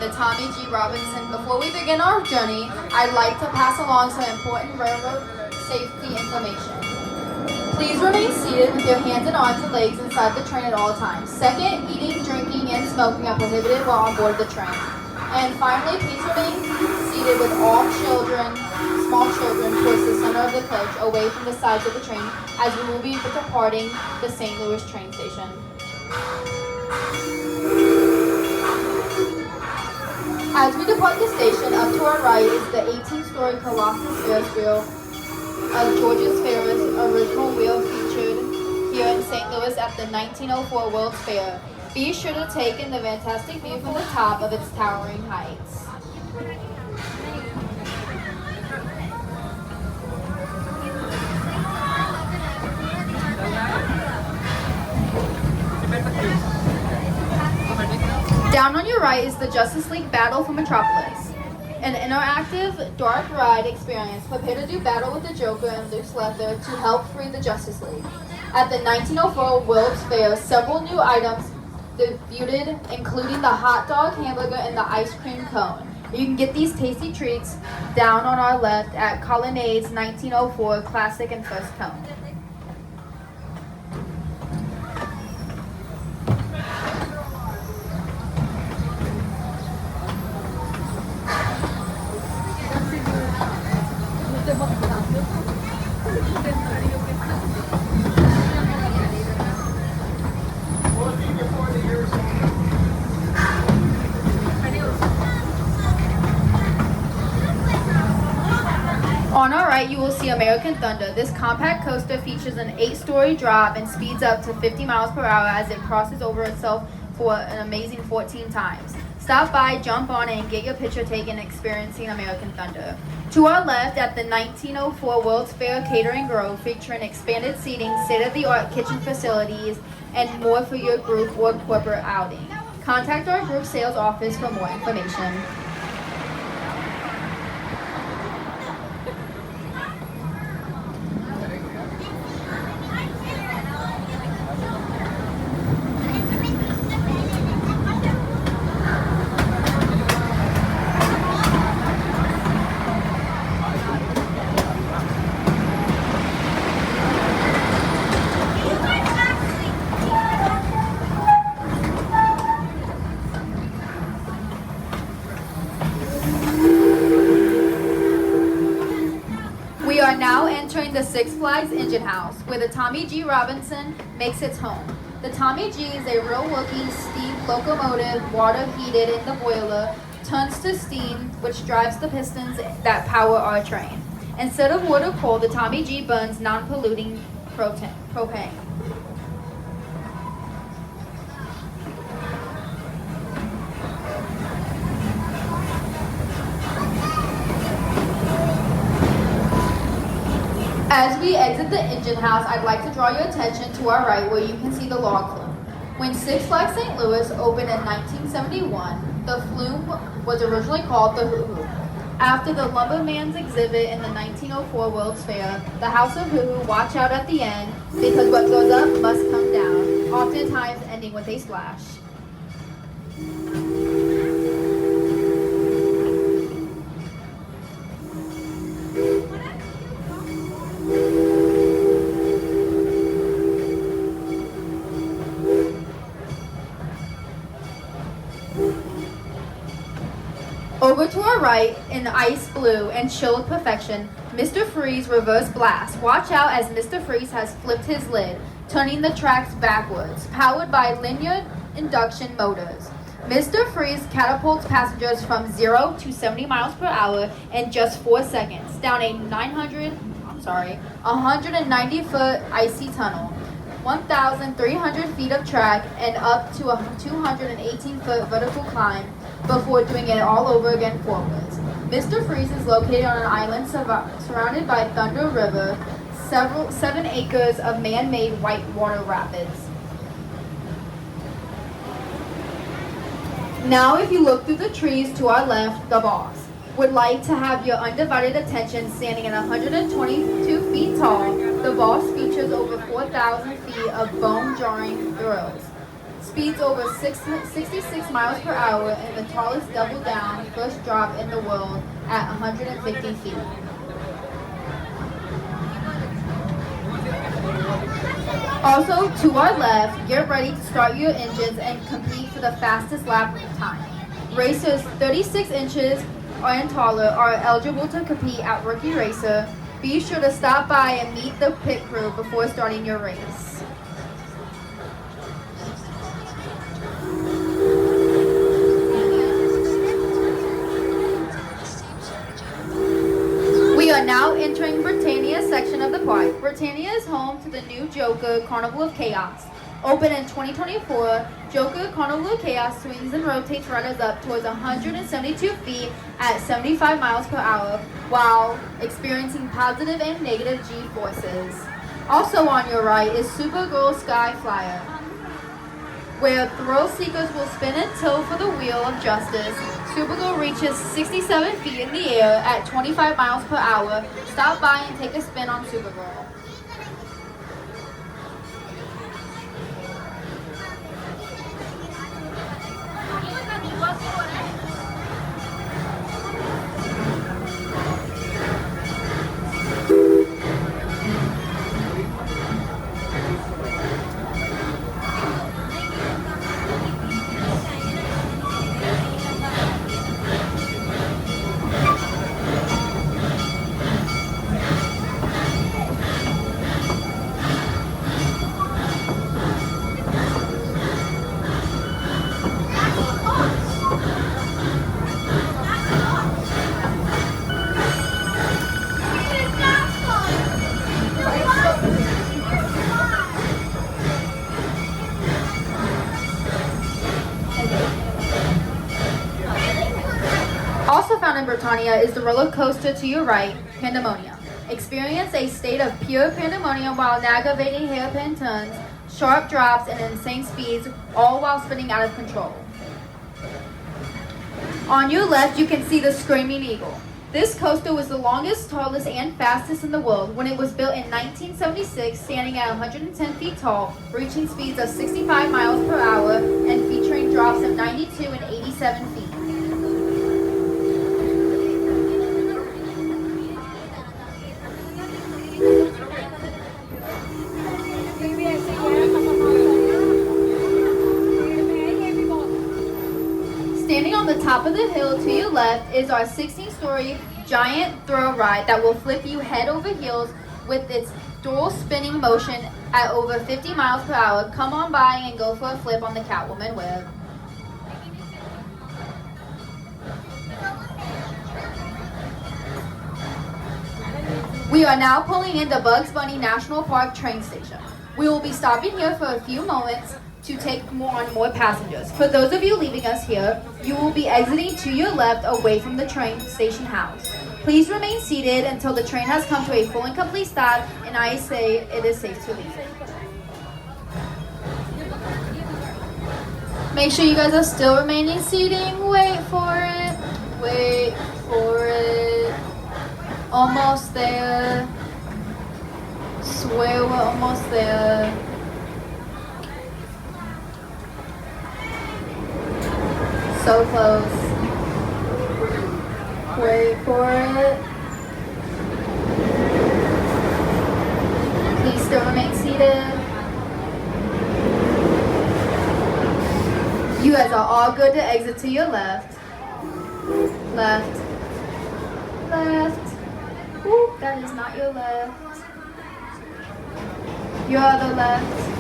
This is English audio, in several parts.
the Tommy G. Robinson. Before we begin our journey, I'd like to pass along some important railroad safety information. Please remain seated with your hands and arms and legs inside the train at all times. Second, eating, drinking, and smoking are prohibited while on board the train. And finally, please remain seated with all children, small children, towards the center of the coach, away from the sides of the train, as we will be departing the St. Louis train station. As we depart the station, up to our right is the 18-story Colossus Ferris wheel of George's Ferris original wheel featured here in St. Louis at the 1904 World's Fair. Be sure to take in the fantastic view from the top of its towering heights. Down on your right is the Justice League Battle for Metropolis, an interactive, dark ride experience. Prepare to do battle with the Joker and Luke Luthor to help free the Justice League. At the 1904 World's Fair, several new items debuted, including the hot dog, hamburger, and the ice cream cone. You can get these tasty treats down on our left at Colonnade's 1904 Classic and First Cone. On our right, you will see American Thunder. This compact coaster features an 8-story drop and speeds up to 50 miles per hour as it crosses over itself for an amazing 14 times. Stop by, jump on it, and get your picture taken experiencing American Thunder. To our left, at the 1904 World's Fair Catering Grove, featuring expanded seating, state-of-the-art kitchen facilities, and more for your group or corporate outing. Contact our group sales office for more information. We are now entering the Six Flags engine house, where the Tommy G. Robinson makes its home. The Tommy G is a real-looking steam locomotive, water heated in the boiler, turns to steam, which drives the pistons that power our train. Instead of wood or coal, the Tommy G burns non-polluting propane. As we exit the engine house, I'd like to draw your attention to our right, where you can see the log flume. When Six Flags St. Louis opened in 1971, the flume was originally called the Hoo Hoo. After the Lumberman's exhibit in the 1904 World's Fair, the House of Hoo Hoo watch out at the end, because what goes up must come down, oftentimes ending with a splash. Over to our right, in ice blue and chilled perfection, Mr. Freeze reverse blast. Watch out as Mr. Freeze has flipped his lid, turning the tracks backwards, powered by linear induction motors. Mr. Freeze catapults passengers from 0 to 70 miles per hour in just 4 seconds, down a 190-foot icy tunnel, 1,300 feet of track, and up to a 218-foot vertical climb, before doing it all over again forwards. Mr. Freeze is located on an island surrounded by Thunder River, 7 acres of man-made whitewater rapids. Now if you look through the trees to our left, the boss would like to have your undivided attention. Standing at 122 feet tall, the boss features over 4,000 feet of bone-jarring thrills. speeds over 66 miles per hour, and the tallest double down first drop in the world at 150 feet. Also, to our left, get ready to start your engines and compete for the fastest lap time. Racers 36 inches and taller are eligible to compete at Rookie Racer. Be sure to stop by and meet the pit crew before starting your race. We are now entering Britannia's section of the park. Britannia is home to the new Joker Carnival of Chaos. Open in 2024, Joker Carnival of Chaos swings and rotates riders up towards 172 feet at 75 miles per hour while experiencing positive and negative G-forces. Also on your right is Supergirl Sky Flyer, where thrill seekers will spin and tilt for the wheel of justice. Supergirl reaches 67 feet in the air at 25 miles per hour. Stop by and take a spin on Supergirl. Also found in Britannia is the roller coaster to your right, Pandemonium. Experience a state of pure pandemonium while navigating hairpin turns, sharp drops, and insane speeds, all while spinning out of control. On your left, you can see the Screaming Eagle. This coaster was the longest, tallest, and fastest in the world when it was built in 1976, standing at 110 feet tall, reaching speeds of 65 miles per hour, and featuring drops of 92 and 87 feet. Standing on the top of the hill to your left is our 16-story giant thrill ride that will flip you head over heels with its dual spinning motion at over 50 miles per hour. Come on by and go for a flip on the Catwoman web. We are now pulling into Bugs Bunny National Park train station. We will be stopping here for a few moments to take on more passengers. For those of you leaving us here, you will be exiting to your left away from the train station house. Please remain seated until the train has come to a full and complete stop and I say it is safe to leave. Make sure you guys are still remaining seating. Wait for it. Wait for it. Almost there. Swear we're almost there. So close. Wait for it. Please still remain seated. You guys are all good to exit to your left. Left. Left. Ooh, that is not your left. Your other left.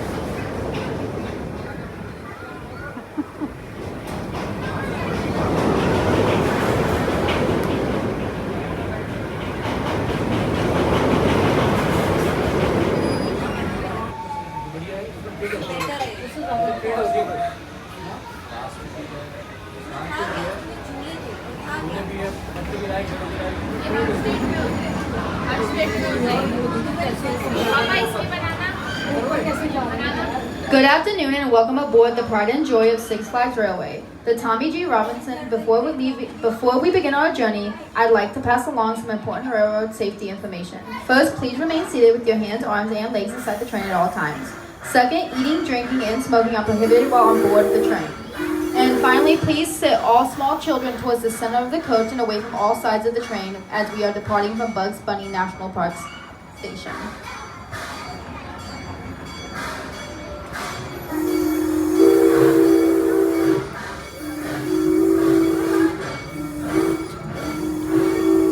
Good afternoon and welcome aboard the Pride and Joy of Six Flags Railway. The Tommy G. Robinson. Before we begin our journey, I'd like to pass along some important railroad safety information. First, please remain seated with your hands, arms, and legs inside the train at all times. Second, eating, drinking, and smoking are prohibited while on board the train. And finally, please sit all small children towards the center of the coach and away from all sides of the train as we are departing from Bugs Bunny National Park Station.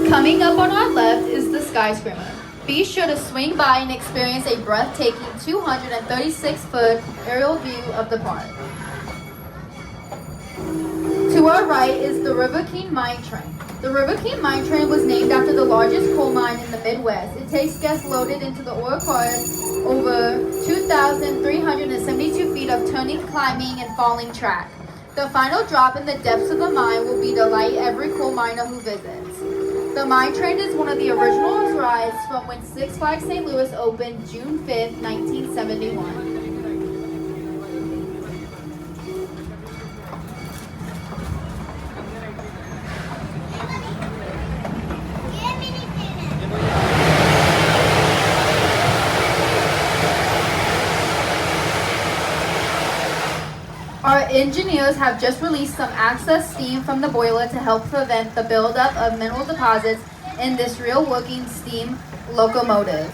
Coming up on our left is the Skyscraper. Be sure to swing by and experience a breathtaking 236-foot aerial view of the park. To our right is the River King Mine Train. The River King Mine Train was named after the largest coal mine in the Midwest. It takes guests loaded into the ore cars over 2,372 feet of turning, climbing, and falling track. The final drop in the depths of the mine will be delight every coal miner who visits. The mine train is one of the original rides from when Six Flags St. Louis opened June 5th, 1971. Our engineers have just released some excess steam from the boiler to help prevent the buildup of mineral deposits in this real working steam locomotive.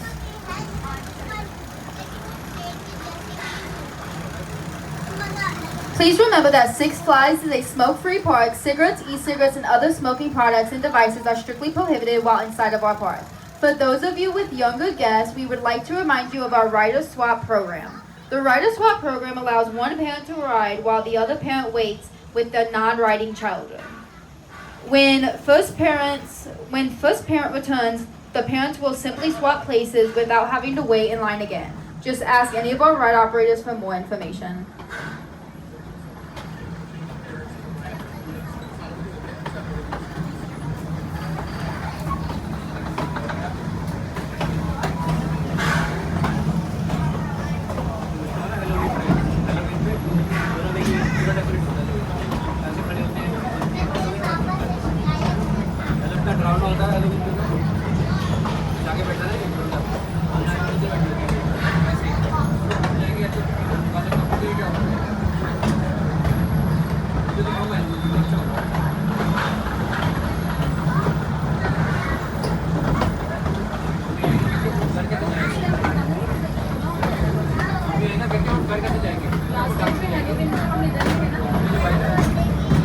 Please remember that Six Flags is a smoke-free park. Cigarettes, e-cigarettes, and other smoking products and devices are strictly prohibited while inside of our park. For those of you with younger guests, we would like to remind you of our Rider Swap program. The Rider Swap program allows one parent to ride while the other parent waits with the non-riding children. When first parent returns, the parents will simply swap places without having to wait in line again. Just ask any of our ride operators for more information.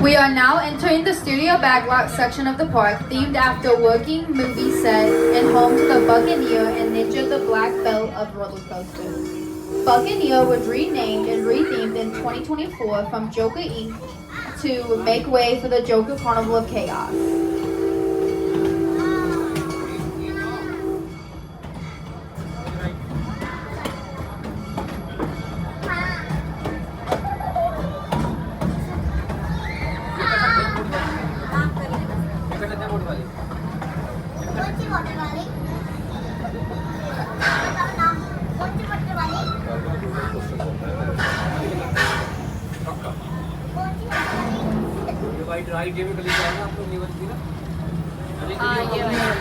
We are now entering the studio backlot section of the park, themed after working movie set and home to the Buccaneer and Ninja the Black Belt of roller coasters. Buccaneer was renamed and rethemed in 2024 from Joker Inc. to make way for the Joker Carnival of Chaos.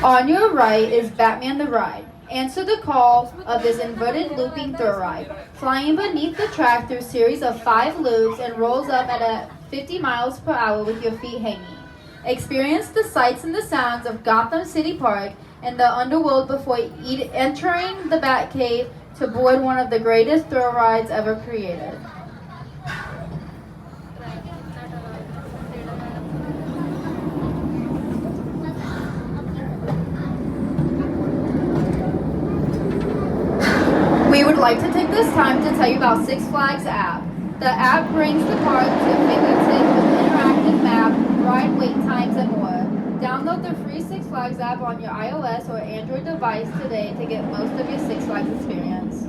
On your right is Batman the Ride. Answer the call of this inverted looping thrill ride. Flying beneath the track through a series of 5 loops and rolls up at 50 miles per hour with your feet hanging. Experience the sights and the sounds of Gotham City Park and the underworld before entering the Batcave to board one of the greatest thrill rides ever created. We would like to take this time to tell you about Six Flags app. The app brings the park to fingertips with interactive map, ride wait times, and more. Download the free Six Flags app on your iOS or Android device today to get most of your Six Flags experience.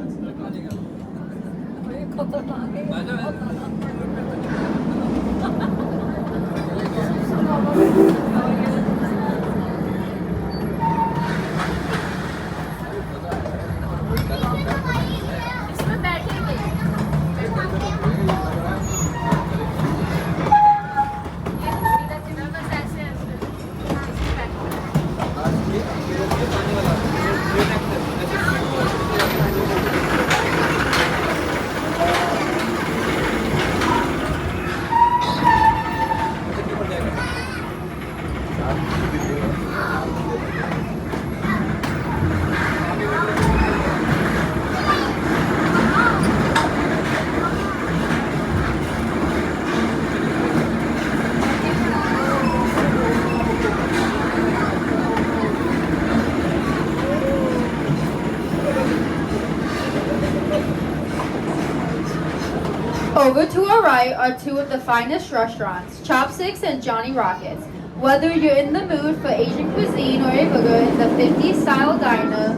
Over to our right are two of the finest restaurants, Chopsticks and Johnny Rockets. Whether you're in the mood for Asian cuisine or a burger in the 50s style diner,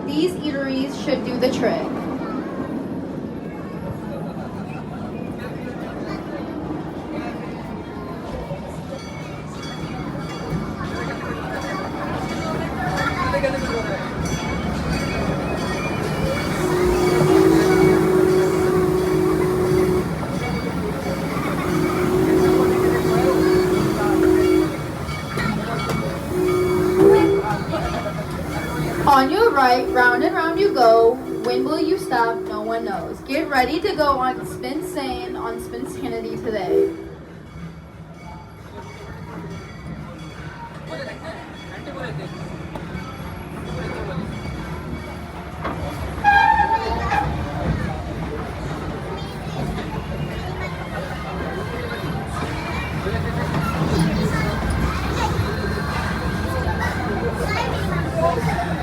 these eateries should do the trick. On your right, round and round you go. When will you stop? No one knows. Get ready to go on Spinsanity today.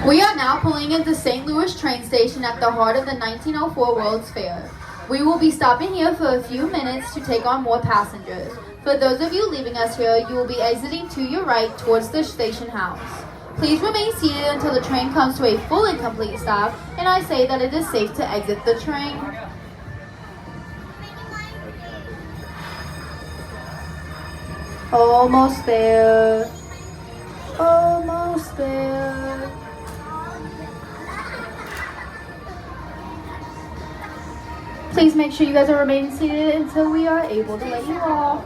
We are now pulling into St. Louis train station at the heart of the 1904 World's Fair. We will be stopping here for a few minutes to take on more passengers. For those of you leaving us here, you will be exiting to your right towards the station house. Please remain seated until the train comes to a full and complete stop, and I say that it is safe to exit the train. Almost there. Almost there. Please make sure you guys are remaining seated until we are able to let you off.